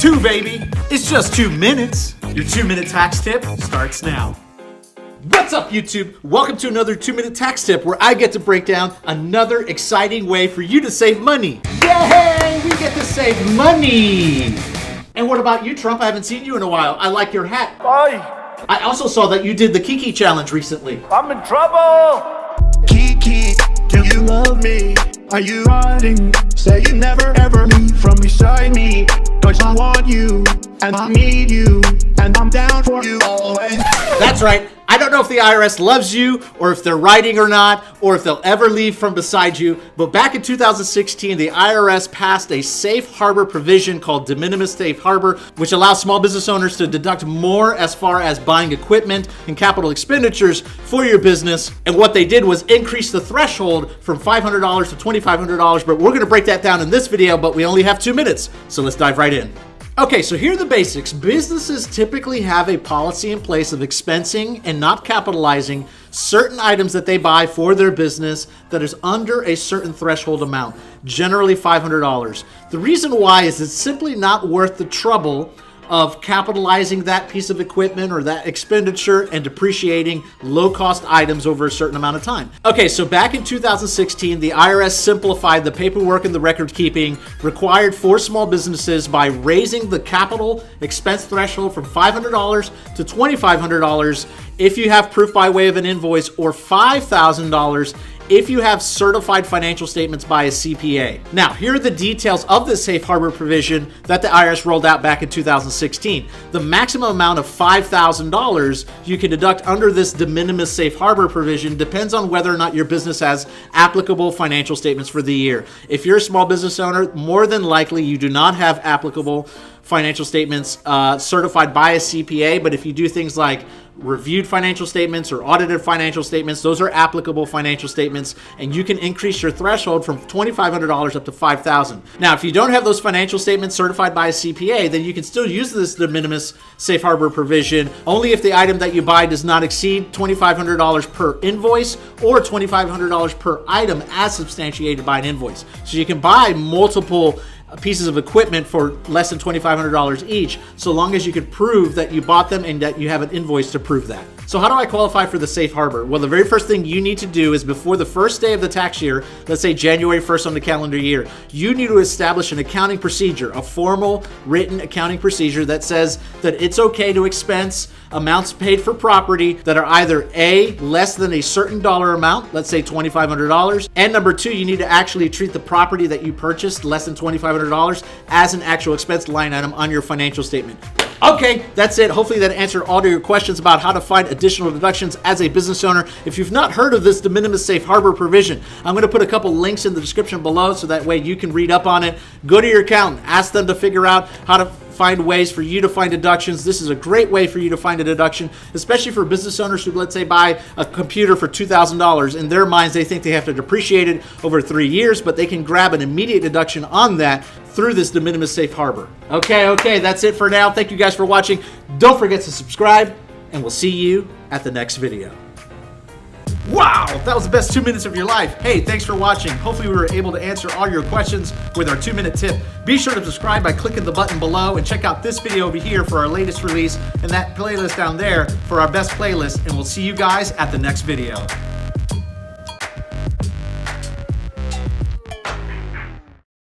2, baby. It's just 2 minutes. Your 2-minute tax tip starts now. What's up, YouTube? Welcome to another 2-minute tax tip where I get to break down another exciting way for you to save money. Yay! We get to save money! And what about you, Trump? I haven't seen you in a while. I like your hat. Bye. I also saw that you did the Kiki challenge recently. I'm in trouble. Kiki, do you love me? Are you riding? Say you never ever leave from beside me. Cause I want you, and I need you, and I'm down for you always. That's right. I don't know if the IRS loves you, or if they're riding or not, or if they'll ever leave from beside you, but back in 2016, the IRS passed a safe harbor provision called de minimis safe harbor, which allows small business owners to deduct more as far as buying equipment and capital expenditures for your business. And what they did was increase the threshold from $500 to $2,500, but we're going to break that down in this video, but we only have 2 minutes, so let's dive right in. Okay, so here are the basics. Businesses typically have a policy in place of expensing and not capitalizing certain items that they buy for their business that is under a certain threshold amount, generally $500. The reason why is it's simply not worth the trouble of capitalizing that piece of equipment or that expenditure and depreciating low-cost items over a certain amount of time. Okay, so back in 2016, the IRS simplified the paperwork and the record keeping required for small businesses by raising the capital expense threshold from $500 to $2,500 if you have proof by way of an invoice, or $5,000 if you have certified financial statements by a CPA. Now, here are the details of the safe harbor provision that the IRS rolled out back in 2016. The maximum amount of $5,000 you can deduct under this de minimis safe harbor provision depends on whether or not your business has applicable financial statements for the year. If you're a small business owner, more than likely you do not have applicable financial statements certified by a CPA, but if you do things like reviewed financial statements or audited financial statements, those are applicable financial statements, and you can increase your threshold from $2,500 up to $5,000. Now, if you don't have those financial statements certified by a CPA, then you can still use this de minimis safe harbor provision only if the item that you buy does not exceed $2,500 per invoice or $2,500 per item as substantiated by an invoice. So you can buy multiple pieces of equipment for less than $2,500 each, so long as you can prove that you bought them and that you have an invoice to prove that. So how do I qualify for the safe harbor? Well, the very first thing you need to do is before the first day of the tax year, let's say January 1st on the calendar year, you need to establish an accounting procedure, a formal written accounting procedure that says that it's okay to expense amounts paid for property that are either A, less than a certain dollar amount, let's say $2,500, and number 2, you need to actually treat the property that you purchased less than $2,500 as an actual expense line item on your financial statement. Okay, that's it. Hopefully that answered all of your questions about how to find additional deductions as a business owner. If you've not heard of this de minimis safe harbor provision, I'm going to put a couple links in the description below so that way you can read up on it. Go to your accountant, ask them to figure out how to find ways for you to find deductions. This is a great way for you to find a deduction, especially for business owners who, let's say, buy a computer for $2,000. In their minds, they think they have to depreciate it over 3 years, but they can grab an immediate deduction on that through this de minimis safe harbor. Okay, that's it for now. Thank you guys for watching. Don't forget to subscribe, and we'll see you at the next video. Wow, that was the best 2 minutes of your life. Hey, thanks for watching. Hopefully we were able to answer all your questions with our 2-minute tip. Be sure to subscribe by clicking the button below and check out this video over here for our latest release and that playlist down there for our best playlist, and we'll see you guys at the next video.